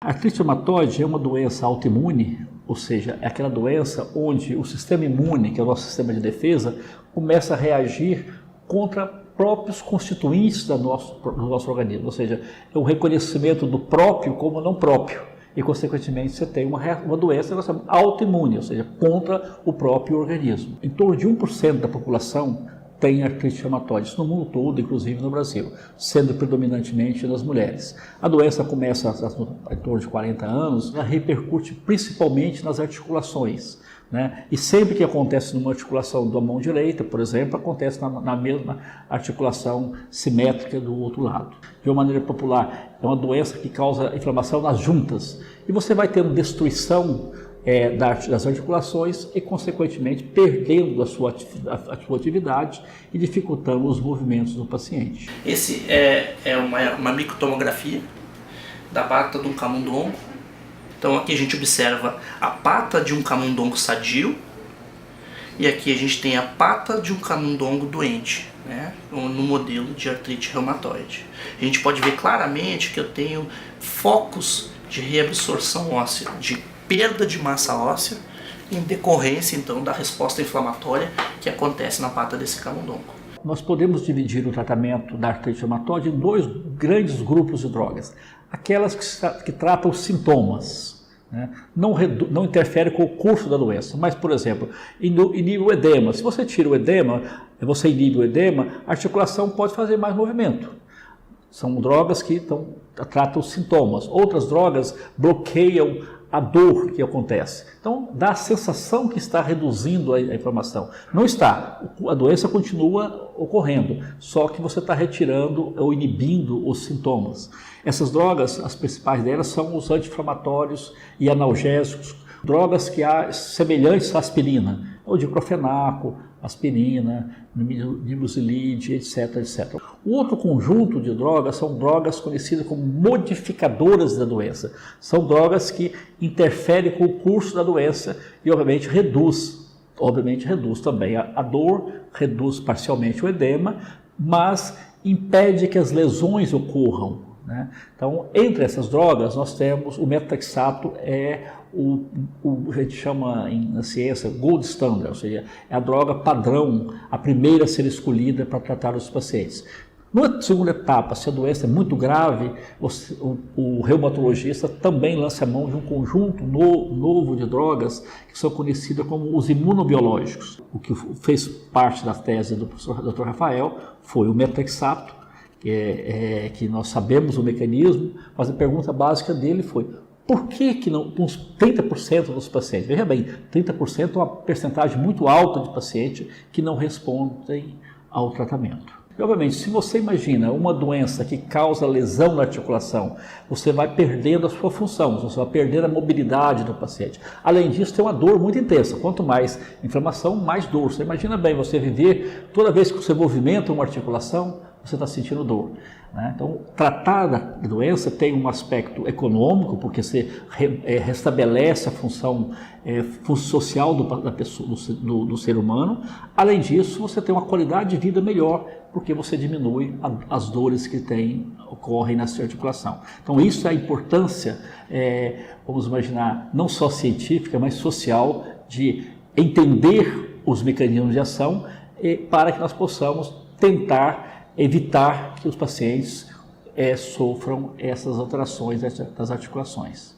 A artrite reumatoide é uma doença autoimune, ou seja, é aquela doença onde o sistema imune, que é o nosso sistema de defesa, começa a reagir contra próprios constituintes do nosso organismo, ou seja, é o reconhecimento do próprio como não próprio. E, consequentemente, você tem uma doença autoimune, ou seja, contra o próprio organismo. Em torno de 1% da população tem artrite reumatoide, no mundo todo, inclusive no Brasil, sendo predominantemente nas mulheres. A doença começa em torno de 40 anos, ela repercute principalmente nas articulações, né? E sempre que acontece numa articulação da mão direita, por exemplo, acontece na mesma articulação simétrica do outro lado. De uma maneira popular, é uma doença que causa inflamação nas juntas, e você vai tendo destruição das articulações e, consequentemente, perdendo a sua atividade e dificultando os movimentos do paciente. Esse é uma microtomografia da pata de um camundongo. Então aqui a gente observa a pata de um camundongo sadio e aqui a gente tem a pata de um camundongo doente, né, no modelo de artrite reumatoide. A gente pode ver claramente que eu tenho focos de reabsorção óssea, de perda de massa óssea em decorrência então da resposta inflamatória que acontece na pata desse camundongo. Nós podemos dividir o tratamento da artrite reumatoide em dois grandes grupos de drogas. Aquelas que tratam os sintomas, né? Não interfere com o curso da doença, mas, por exemplo, inibe o edema. Se você tira o edema, você inibe o edema, a articulação pode fazer mais movimento. São drogas que tratam os sintomas. Outras drogas bloqueiam a dor que acontece. Então, dá a sensação que está reduzindo a inflamação. Não está. A doença continua ocorrendo, só que você está retirando ou inibindo os sintomas. Essas drogas, as principais delas são os anti-inflamatórios e analgésicos, drogas que há semelhantes à aspirina, o diclofenaco, aspirina, nimesulide, etc, etc. O outro conjunto de drogas são drogas conhecidas como modificadoras da doença. São drogas que interferem com o curso da doença e, obviamente, reduz também a dor, reduz parcialmente o edema, mas impede que as lesões ocorram, né? Então, entre essas drogas, nós temos o metotrexato, a gente chama na ciência gold standard, ou seja, é a droga padrão, a primeira a ser escolhida para tratar os pacientes. Na segunda etapa, se a doença é muito grave, o reumatologista também lança a mão de um conjunto novo de drogas que são conhecidas como os imunobiológicos. O que fez parte da tese do professor Dr. Rafael foi o metotrexato, que nós sabemos o mecanismo, mas a pergunta básica dele foi: por que não, uns 30% dos pacientes, veja bem, 30% é uma percentagem muito alta de pacientes que não respondem ao tratamento. E, obviamente, se você imagina uma doença que causa lesão na articulação, você vai perdendo a sua função, você vai perdendo a mobilidade do paciente. Além disso, tem uma dor muito intensa. Quanto mais inflamação, mais dor. Você imagina bem você viver, toda vez que você movimenta uma articulação, você está sentindo dor, né? Então, tratar da doença tem um aspecto econômico, porque você restabelece a função social do ser humano. Além disso, você tem uma qualidade de vida melhor, porque você diminui as dores que ocorrem nessa articulação. Então, isso é a importância, vamos imaginar, não só científica, mas social, de entender os mecanismos de ação para que nós possamos tentar evitar que os pacientes sofram essas alterações das articulações.